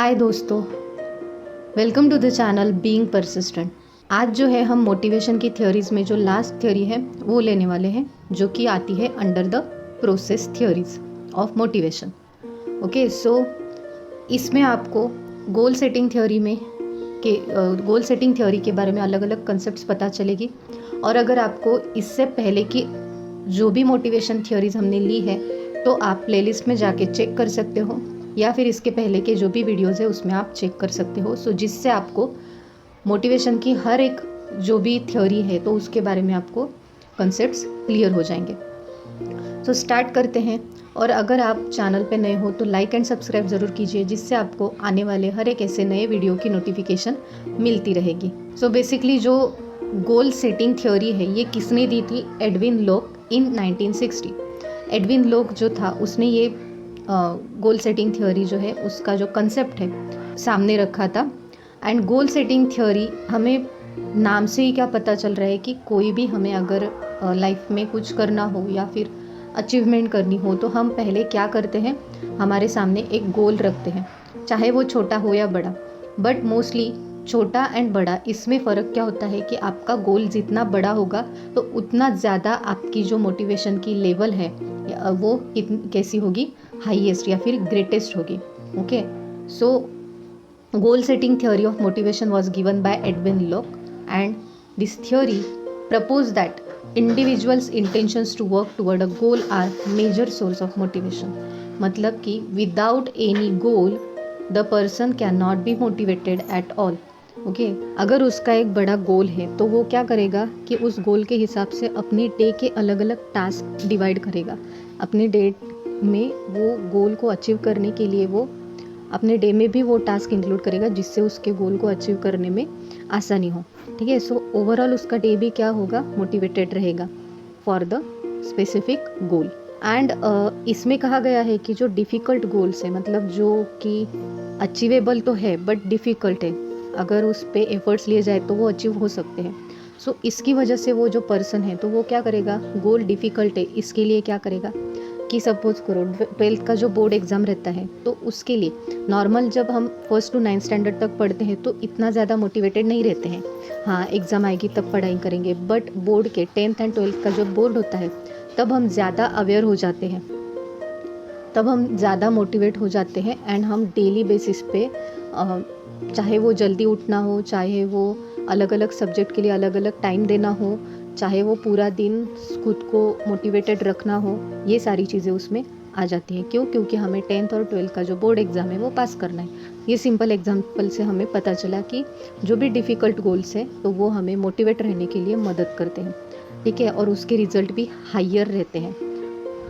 हाय दोस्तों, welcome to the channel being persistent. आज जो है हम मोटिवेशन की थ्योरीज में जो लास्ट थ्योरी है वो लेने वाले हैं, जो कि आती है under the process theories of motivation. Okay, so इसमें आपको गोल सेटिंग थ्योरी के बारे में अलग अलग कंसेप्ट्स पता चलेगी। और अगर आपको इससे पहले की जो भी मोटिवेशन थ्योरीज हमने ली है तो आप प्लेलिस्ट में जाके चेक कर सकते हो, या फिर इसके पहले के जो भी वीडियोज़ है उसमें आप चेक कर सकते हो। सो जिससे आपको मोटिवेशन की हर एक जो भी थ्योरी है तो उसके बारे में आपको कॉन्सेप्ट्स क्लियर हो जाएंगे। सो स्टार्ट करते हैं। और अगर आप चैनल पे नए हो तो लाइक एंड सब्सक्राइब ज़रूर कीजिए, जिससे आपको आने वाले हर एक ऐसे नए वीडियो की नोटिफिकेशन मिलती रहेगी। सो बेसिकली जो गोल सेटिंग थ्योरी है ये किसने दी थी? Edwin lock in 1960। Edwin lock जो था उसने ये गोल सेटिंग थ्योरी जो है उसका जो कंसेप्ट है सामने रखा था। एंड गोल सेटिंग थ्योरी, हमें नाम से ही क्या पता चल रहा है कि कोई भी हमें अगर लाइफ में कुछ करना हो या फिर अचीवमेंट करनी हो तो हम पहले क्या करते हैं, हमारे सामने एक गोल रखते हैं, चाहे वो छोटा हो या बड़ा। बट मोस्टली छोटा एंड बड़ा, इसमें फ़र्क क्या होता है कि आपका गोल जितना बड़ा होगा तो उतना ज़्यादा आपकी जो मोटिवेशन की लेवल है वो कैसी होगी, हाईएस्ट या फिर ग्रेटेस्ट होगी। Okay, so goal setting theory of motivation was given by Edwin Locke, and this theory proposed that individuals' intentions to work toward a goal are major source of motivation। मतलब कि without any goal the person cannot be motivated at all। Okay, अगर उसका एक बड़ा गोल है तो वो क्या करेगा कि उस गोल के हिसाब से अपने डे के अलग अलग टास्क डिवाइड करेगा। अपने डे में वो गोल को अचीव करने के लिए वो अपने डे में भी वो टास्क इंक्लूड करेगा, जिससे उसके गोल को अचीव करने में आसानी हो। ठीक है, सो ओवरऑल उसका डे भी क्या होगा, मोटिवेटेड रहेगा for the specific goal. And इसमें कहा गया है कि जो डिफ़िकल्ट गोल्स है, मतलब जो कि अचीवेबल तो है बट डिफ़िकल्ट है, अगर उस पर एफर्ट्स लिए जाए तो वो अचीव हो सकते हैं। सो इसकी वजह से वो जो पर्सन है तो वो क्या करेगा, गोल डिफ़िकल्ट है इसके लिए क्या करेगा कि सपोज करो 12th का जो बोर्ड एग्ज़ाम रहता है तो उसके लिए नॉर्मल जब हम 1st to 9th स्टैंडर्ड तक पढ़ते हैं तो इतना ज़्यादा मोटिवेटेड नहीं रहते हैं। हाँ, एग्ज़ाम आएगी तब पढ़ाई करेंगे, बट बोर्ड के 10th एंड 12th का जो बोर्ड होता है तब हम ज़्यादा अवेयर हो जाते हैं, तब हम ज़्यादा मोटिवेट हो जाते हैं। एंड हम डेली बेसिस पे चाहे वो जल्दी उठना हो, चाहे वो अलग अलग सब्जेक्ट के लिए अलग अलग टाइम देना हो, चाहे वो पूरा दिन खुद को मोटिवेटेड रखना हो, ये सारी चीज़ें उसमें आ जाती हैं। क्यों? क्योंकि हमें 10th और 12th का जो बोर्ड एग्ज़ाम है वो पास करना है। ये सिंपल एग्जांपल से हमें पता चला कि जो भी डिफ़िकल्ट गोल्स है तो वो हमें मोटिवेट रहने के लिए मदद करते हैं। ठीक है, और उसके रिज़ल्ट भी हायर रहते हैं।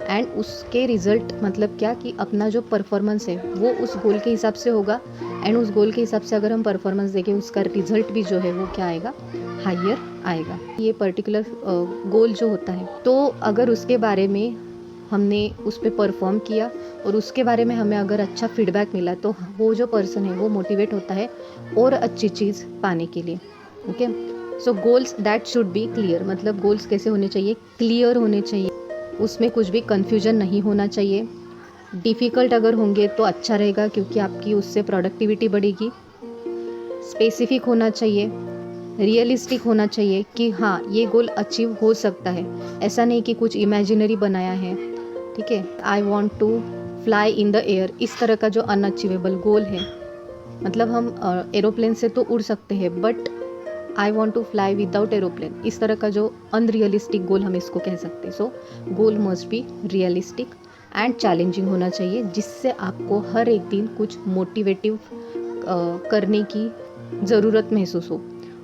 एंड उसके रिज़ल्ट मतलब क्या कि अपना जो परफॉर्मेंस है वो उस गोल के हिसाब से होगा। एंड उस गोल के हिसाब से अगर हम परफॉर्मेंस देखें, उसका रिज़ल्ट भी जो है वो क्या आएगा, हायर आएगा। ये पर्टिकुलर गोल जो होता है तो अगर उसके बारे में हमने उस पर परफॉर्म किया और उसके बारे में हमें अगर अच्छा फीडबैक मिला तो वो जो पर्सन है वो मोटिवेट होता है और अच्छी चीज़ पाने के लिए। Okay, so goals that should be clear, मतलब गोल्स कैसे होने चाहिए, क्लियर होने चाहिए, उसमें कुछ भी कन्फ्यूजन नहीं होना चाहिए। डिफ़िकल्ट अगर होंगे तो अच्छा रहेगा क्योंकि आपकी उससे प्रोडक्टिविटी बढ़ेगी। स्पेसिफिक होना चाहिए, रियलिस्टिक होना चाहिए कि हाँ ये गोल अचीव हो सकता है, ऐसा नहीं कि कुछ इमेजिनरी बनाया है। ठीक है, I want to fly in the air, इस तरह का जो अनअचीवेबल गोल है, मतलब हम एरोप्लेन से तो उड़ सकते हैं but I want to fly without aeroplane, इस तरह का जो अनरियलिस्टिक गोल हम इसको कह सकते हैं। So goal must be realistic and challenging होना चाहिए, जिससे आपको हर एक दिन कुछ मोटिवेटिव करने की ज़रूरत महसूस हो।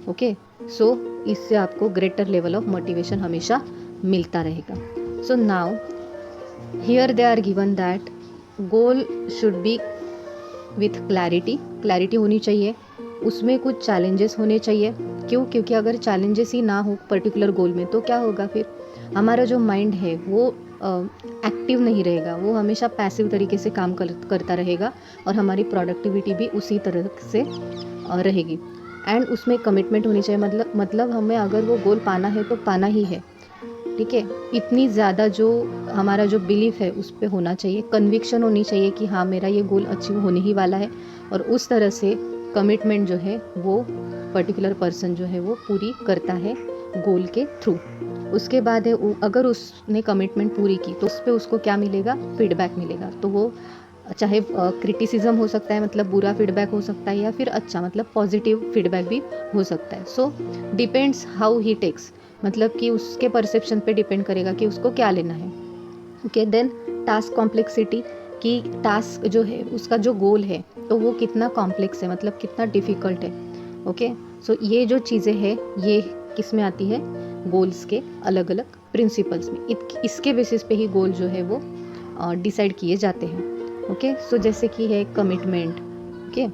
ओके, सो इससे आपको ग्रेटर लेवल ऑफ मोटिवेशन हमेशा मिलता रहेगा। So now here they are given that goal should be with clarity होनी चाहिए, उसमें कुछ चैलेंजेस होने चाहिए। क्यों? क्योंकि अगर चैलेंजेस ही ना हो पर्टिकुलर गोल में तो क्या होगा, फिर हमारा जो माइंड है वो एक्टिव नहीं रहेगा, वो हमेशा पैसिव तरीके से काम करता रहेगा और हमारी प्रोडक्टिविटी भी उसी तरह से रहेगी। एंड उसमें कमिटमेंट होनी चाहिए, मतलब हमें अगर वो गोल पाना है तो पाना ही है। ठीक है, इतनी ज़्यादा जो हमारा जो बिलीफ है उस पर होना चाहिए, कन्विक्शन होनी चाहिए कि हाँ मेरा ये गोल अचीव होने ही वाला है। और उस तरह से कमिटमेंट जो है वो पर्टिकुलर पर्सन जो है वो पूरी करता है गोल के थ्रू। उसके बाद है अगर उसने कमिटमेंट पूरी की तो उस पर उसको क्या मिलेगा, फीडबैक मिलेगा। तो वो चाहे क्रिटिसिज्म हो सकता है, मतलब बुरा फीडबैक हो सकता है, या फिर अच्छा मतलब पॉजिटिव फीडबैक भी हो सकता है। So depends how he takes, मतलब कि उसके परसेप्शन पे डिपेंड करेगा कि उसको क्या लेना है। ओके, देन टास्क कॉम्प्लेक्सिटी, कि टास्क जो है उसका जो गोल है तो वो कितना कॉम्प्लेक्स है, मतलब कितना डिफ़िकल्ट है। ओके, सो ये जो चीज़ें हैं ये किस में आती है, गोल्स के अलग अलग प्रिंसिपल्स में। इसके बेसिस पे ही गोल जो है वो डिसाइड किए जाते हैं। ओके, सो जैसे कि है कमिटमेंट। ओके,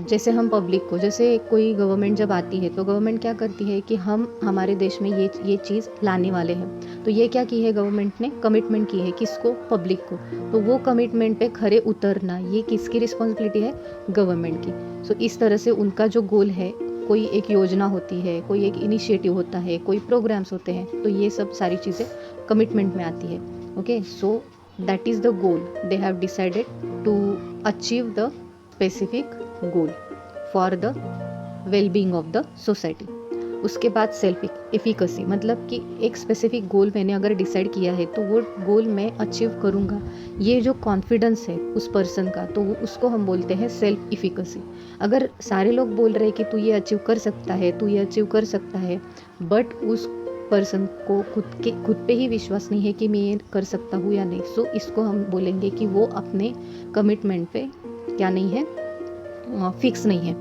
जैसे हम पब्लिक को, जैसे कोई गवर्नमेंट जब आती है तो गवर्नमेंट क्या करती है कि हम हमारे देश में ये चीज़ लाने वाले हैं। तो ये क्या की है गवर्नमेंट ने, कमिटमेंट की है किसको, पब्लिक को। तो वो कमिटमेंट पे खरे उतरना ये किसकी रिस्पॉन्सिबिलिटी है, गवर्नमेंट की। सो इस तरह से उनका जो गोल है, कोई एक योजना होती है, कोई एक इनिशिएटिव होता है, कोई प्रोग्राम्स होते हैं, तो ये सब सारी चीज़ें कमिटमेंट में आती है। Okay, so that is the goal they have decided to achieve the specific goal for the wellbeing of the society. उसके बाद सेल्फ एफिकेसी, मतलब कि एक स्पेसिफिक गोल मैंने अगर डिसाइड किया है तो वो गोल मैं अचीव करूँगा, ये जो कॉन्फिडेंस है उस पर्सन का, तो उसको हम बोलते हैं सेल्फ एफिकेसी। अगर सारे लोग बोल रहे हैं कि तू ये अचीव कर सकता है, तू ये अचीव कर सकता है, बट उस पर्सन को खुद पे ही विश्वास नहीं है कि मैं ये कर सकता हूँ या नहीं, सो इसको हम बोलेंगे कि वो अपने कमिटमेंट पे क्या नहीं है, फिक्स नहीं है।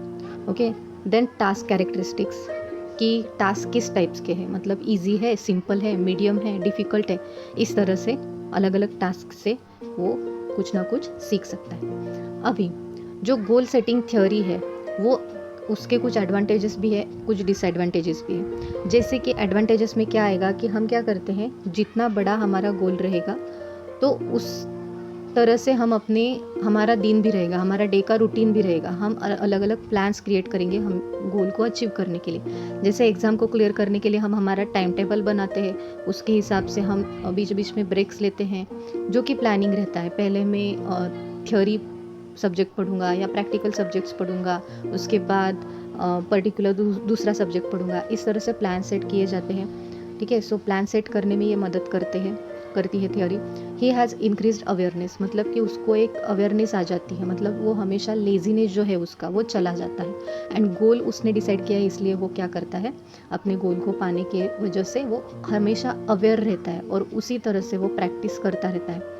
ओके, देन टास्क कैरेक्टरिस्टिक्स, कि टास्क किस टाइप्स के हैं, मतलब इजी है, सिंपल है, मीडियम है, डिफ़िकल्ट है। इस तरह से अलग अलग टास्क से वो कुछ ना कुछ सीख सकता है। अभी जो गोल सेटिंग थ्योरी है वो, उसके कुछ एडवांटेजेस भी है, कुछ डिसएडवांटेजेस भी है। जैसे कि एडवांटेजेस में क्या आएगा कि हम क्या करते हैं, जितना बड़ा हमारा गोल रहेगा तो उस तरह से हम हमारा दिन भी रहेगा, हमारा डे का रूटीन भी रहेगा। हम अलग अलग प्लान्स क्रिएट करेंगे हम गोल को अचीव करने के लिए। जैसे एग्ज़ाम को क्लियर करने के लिए हम हमारा टाइम टेबल बनाते हैं, उसके हिसाब से हम बीच बीच में ब्रेक्स लेते हैं, जो कि प्लानिंग रहता है। पहले मैं थ्योरी सब्जेक्ट पढ़ूंगा या प्रैक्टिकल सब्जेक्ट्स पढ़ूंगा, उसके बाद पर्टिकुलर दूसरा सब्जेक्ट पढ़ूंगा। इस तरह से प्लान सेट किए जाते हैं। ठीक है, सो प्लान सेट करने में ये मदद करती है theory. He has increased awareness, मतलब कि उसको एक अवेयरनेस आ जाती है, मतलब वो हमेशा लेजीनेस जो है उसका वो चला जाता है। एंड गोल उसने डिसाइड किया है, इसलिए वो क्या करता है, अपने गोल को पाने के वजह से वो हमेशा अवेयर रहता है और उसी तरह से वो प्रैक्टिस करता रहता है।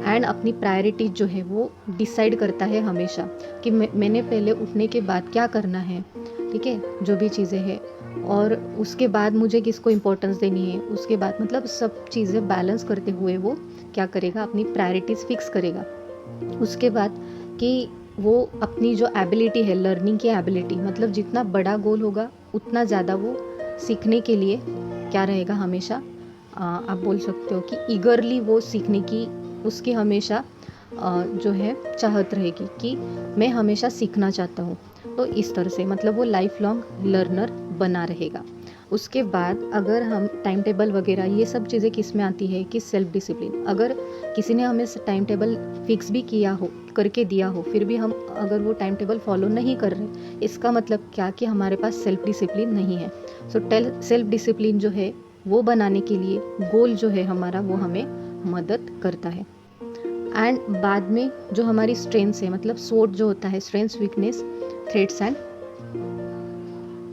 एंड अपनी प्रायोरिटीज जो है वो डिसाइड करता है हमेशा कि मैंने पहले उठने के बाद क्या करना है। ठीक है, जो भी चीज़ें हैं, और उसके बाद मुझे किसको इम्पोर्टेंस देनी है, उसके बाद मतलब सब चीज़ें बैलेंस करते हुए वो क्या करेगा, अपनी प्रायोरिटीज़ फिक्स करेगा। उसके बाद कि वो अपनी जो एबिलिटी है, लर्निंग की एबिलिटी, मतलब जितना बड़ा गोल होगा उतना ज़्यादा वो सीखने के लिए क्या रहेगा, हमेशा आप बोल सकते हो कि ईगरली वो सीखने की उसकी हमेशा जो है चाहत रहेगी कि मैं हमेशा सीखना चाहता हूँ। तो इस तरह से मतलब वो लाइफ लॉन्ग लर्नर बना रहेगा। उसके बाद अगर हम टाइम टेबल वगैरह ये सब चीज़ें किस में आती है कि सेल्फ डिसिप्लिन। अगर किसी ने हमें टाइम टेबल फिक्स भी किया हो, करके दिया हो, फिर भी हम अगर वो टाइम टेबल फॉलो नहीं कर रहे, इसका मतलब क्या कि हमारे पास सेल्फ डिसिप्लिन नहीं है। सो सेल्फ डिसिप्लिन जो है वो बनाने के लिए गोल जो है हमारा वो हमें मदद करता है। एंड बाद में जो हमारी स्ट्रेंथ्स है, मतलब SWOT जो होता है, strengths, weakness, threats and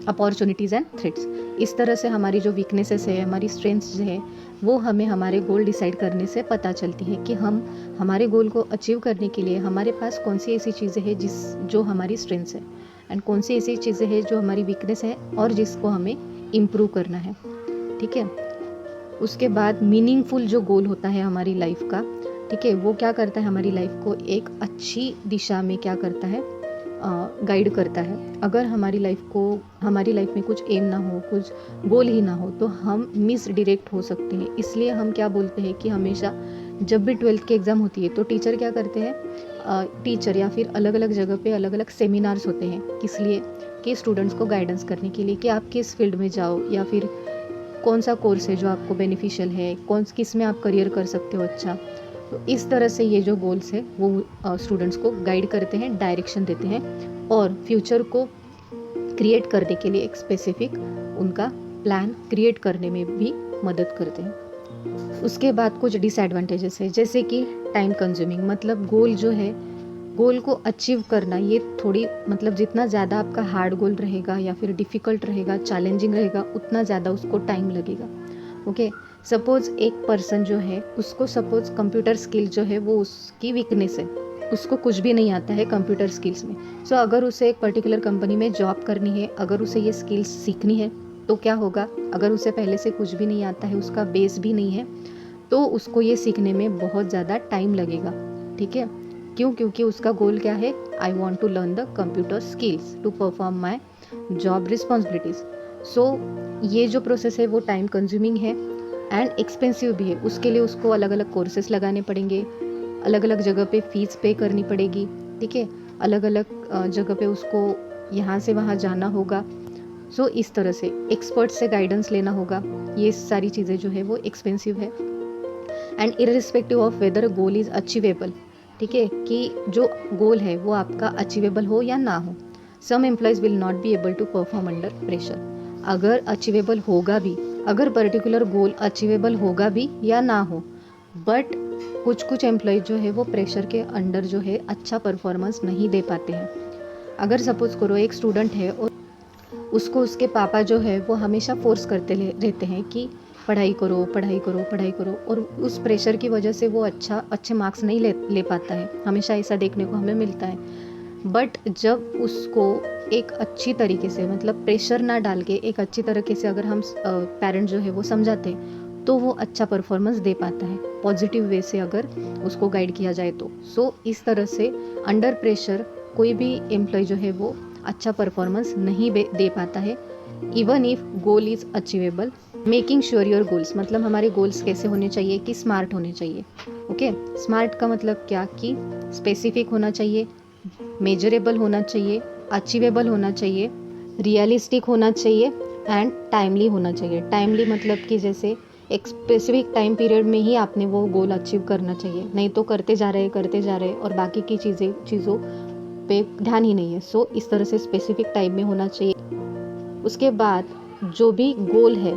opportunities and threats. इस तरह से हमारी जो वीकनेसेस है, हमारी स्ट्रेंथ्स जो है वो हमें हमारे गोल डिसाइड करने से पता चलती है कि हम हमारे गोल को अचीव करने के लिए हमारे पास कौन सी ऐसी चीज़ें हैं जो हमारी स्ट्रेंथ्स है, एंड कौन सी ऐसी चीज़ें हैं जो हमारी वीकनेस है और जिसको हमें इम्प्रूव करना है। ठीक है, उसके बाद मीनिंगफुल जो गोल होता है हमारी लाइफ का, ठीक है, वो क्या करता है, हमारी लाइफ को एक अच्छी दिशा में क्या करता है, गाइड करता है। अगर हमारी लाइफ में कुछ एम ना हो, कुछ गोल ही ना हो, तो हम मिस डायरेक्ट हो सकते हैं। इसलिए हम क्या बोलते हैं कि हमेशा जब भी 12th की एग्ज़ाम होती है तो टीचर क्या करते हैं, टीचर या फिर अलग अलग जगह पे अलग अलग सेमिनार्स होते हैं, किस लिए, कि स्टूडेंट्स को गाइडेंस करने के लिए कि आप किस फील्ड में जाओ, या फिर कौन सा कोर्स है जो आपको बेनिफिशियल है, किस में आप करियर कर सकते हो अच्छा। तो इस तरह से ये जो गोल्स है वो स्टूडेंट्स को गाइड करते हैं, डायरेक्शन देते हैं और फ्यूचर को क्रिएट करने के लिए एक स्पेसिफिक उनका प्लान क्रिएट करने में भी मदद करते हैं। उसके बाद कुछ डिसएडवांटेजेस है, जैसे कि टाइम कंज्यूमिंग, मतलब गोल जो है, गोल को अचीव करना ये थोड़ी मतलब जितना ज़्यादा आपका हार्ड गोल रहेगा या फिर डिफ़िकल्ट रहेगा, चैलेंजिंग रहेगा, उतना ज़्यादा उसको टाइम लगेगा। ओके, सपोज़ एक पर्सन जो है उसको सपोज़ कंप्यूटर स्किल जो है वो उसकी वीकनेस है, उसको कुछ भी नहीं आता है कंप्यूटर स्किल्स में। सो अगर उसे एक पर्टिकुलर कंपनी में जॉब करनी है, अगर उसे ये स्किल्स सीखनी है तो क्या होगा, अगर उसे पहले से कुछ भी नहीं आता है, उसका बेस भी नहीं है, तो उसको ये सीखने में बहुत ज़्यादा टाइम लगेगा। ठीक है, क्यों? क्योंकि उसका गोल क्या है, I want to learn the computer skills to perform my job responsibilities. So ये जो प्रोसेस है वो टाइम कंज्यूमिंग है एंड एक्सपेंसिव भी है। उसके लिए उसको अलग अलग कोर्सेस लगाने पड़ेंगे, अलग अलग जगह पे फीस पे करनी पड़ेगी। ठीक है, अलग अलग जगह पे उसको यहाँ से वहाँ जाना होगा। सो इस तरह से एक्सपर्ट से गाइडेंस लेना होगा। ये सारी चीज़ें जो है वो एक्सपेंसिव है and irrespective of whether goal is achievable. ठीक है, कि जो गोल है वो आपका अचीवेबल हो या ना हो। Some employees will not be able to perform under pressure. अगर अचीवेबल होगा भी, अगर पर्टिकुलर गोल अचीवेबल होगा भी या ना हो, बट कुछ कुछ एम्प्लॉय जो है वो प्रेशर के अंडर जो है अच्छा परफॉर्मेंस नहीं दे पाते हैं। अगर सपोज़ करो एक स्टूडेंट है और उसको उसके पापा जो है वो हमेशा फोर्स करते रहते हैं कि पढ़ाई करो, पढ़ाई करो, पढ़ाई करो, और उस प्रेशर की वजह से वो अच्छे मार्क्स नहीं ले पाता है। हमेशा ऐसा देखने को हमें मिलता है। बट जब उसको एक अच्छी तरीके से, मतलब प्रेशर ना डाल के एक अच्छी तरीके से अगर हम पेरेंट जो है वो समझाते हैं, तो वो अच्छा परफॉर्मेंस दे पाता है, पॉजिटिव वे से अगर उसको गाइड किया जाए तो। सो इस तरह से अंडर प्रेशर कोई भी एम्प्लॉय जो है वो अच्छा परफॉर्मेंस नहीं दे पाता है, even if goal is achievable. Making sure your goals, मतलब हमारे गोल्स कैसे होने चाहिए कि स्मार्ट होने चाहिए। ओके, स्मार्ट का मतलब क्या, कि स्पेसिफिक होना चाहिए, मेजरेबल होना चाहिए, अचीवेबल होना चाहिए, रियलिस्टिक होना चाहिए एंड टाइमली होना चाहिए। टाइमली मतलब कि जैसे एक स्पेसिफिक टाइम पीरियड में ही आपने वो गोल अचीव करना चाहिए, नहीं तो करते जा रहे और बाकी की चीज़ों पे ध्यान ही नहीं है। सो इस तरह से स्पेसिफिक टाइम में होना चाहिए। उसके बाद जो भी गोल है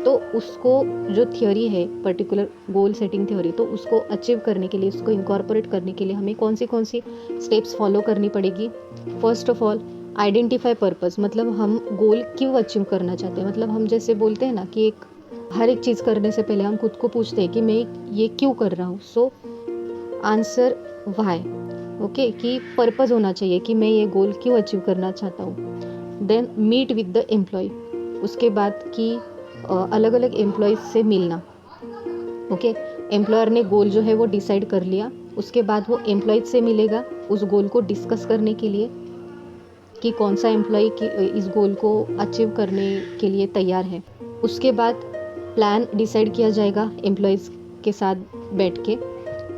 तो उसको, जो थियोरी है पर्टिकुलर गोल सेटिंग थियोरी, तो उसको अचीव करने के लिए, उसको इनकॉर्पोरेट करने के लिए हमें कौन सी स्टेप्स फॉलो करनी पड़ेगी। First of all identify purpose, मतलब हम गोल क्यों अचीव करना चाहते हैं। मतलब हम जैसे बोलते हैं ना कि हर एक चीज़ करने से पहले हम खुद को पूछते हैं कि मैं ये क्यों कर रहा हूँ। So answer why. ओके, कि पर्पस होना चाहिए कि मैं ये गोल क्यों अचीव करना चाहता हूँ। Then meet with the employ, उसके बाद कि अलग अलग एम्प्लॉयज़ से मिलना। ओके, एम्प्लॉयर ने गोल जो है वो डिसाइड कर लिया, उसके बाद वो एम्प्लॉयज़ से मिलेगा उस गोल को डिस्कस करने के लिए कि कौन सा एम्प्लॉय इस गोल को अचीव करने के लिए तैयार है। उसके बाद प्लान डिसाइड किया जाएगा एम्प्लॉयज़ के साथ बैठ के,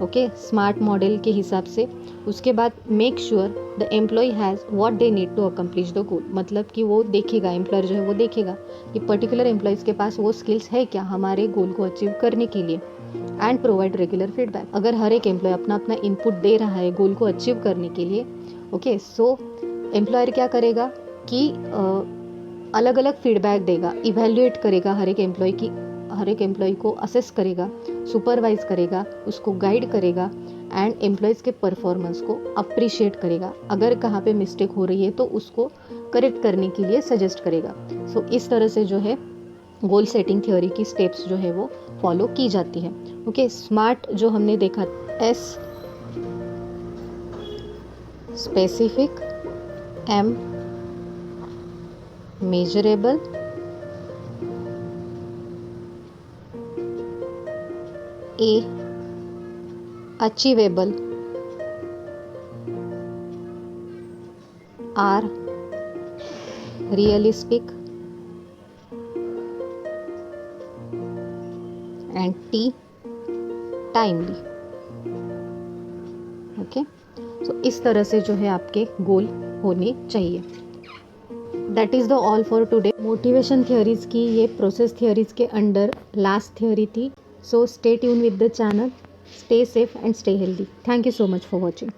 ओके, स्मार्ट मॉडल के हिसाब से। उसके बाद make sure the employ has what they need to accomplish the goal, मतलब कि वो देखेगा, एम्प्लॉयर जो है वो देखेगा कि पर्टिकुलर एम्प्लॉयज़ के पास वो स्किल्स है क्या हमारे गोल को अचीव करने के लिए। एंड प्रोवाइड रेगुलर फीडबैक, अगर हर एक एम्प्लॉय अपना अपना इनपुट दे रहा है गोल को अचीव करने के लिए, ओके, सो एम्प्लॉयर क्या करेगा कि अलग अलग फीडबैक देगा, इवेल्युएट करेगा हर एक एम्प्लॉय को असेस करेगा, सुपरवाइज करेगा, उसको गाइड करेगा एंड एम्प्लॉयज़ के परफॉर्मेंस को अप्रिशिएट करेगा। अगर कहाँ पे मिस्टेक हो रही है तो उसको करेक्ट करने के लिए सजेस्ट करेगा। सो इस तरह से जो है गोल सेटिंग थ्योरी की स्टेप्स जो है वो फॉलो की जाती है। ओके, स्मार्ट जो हमने देखा, S specific, M measurable, A achievable, R realistic and T timely. Okay, so इस तरह से जो है आपके गोल होने चाहिए। That is the all for today. Motivation theories की ये प्रोसेस थियोरीज़ के अंडर लास्ट थियोरी थी। So stay tune with the channel. Stay safe and stay healthy. Thank you so much for watching.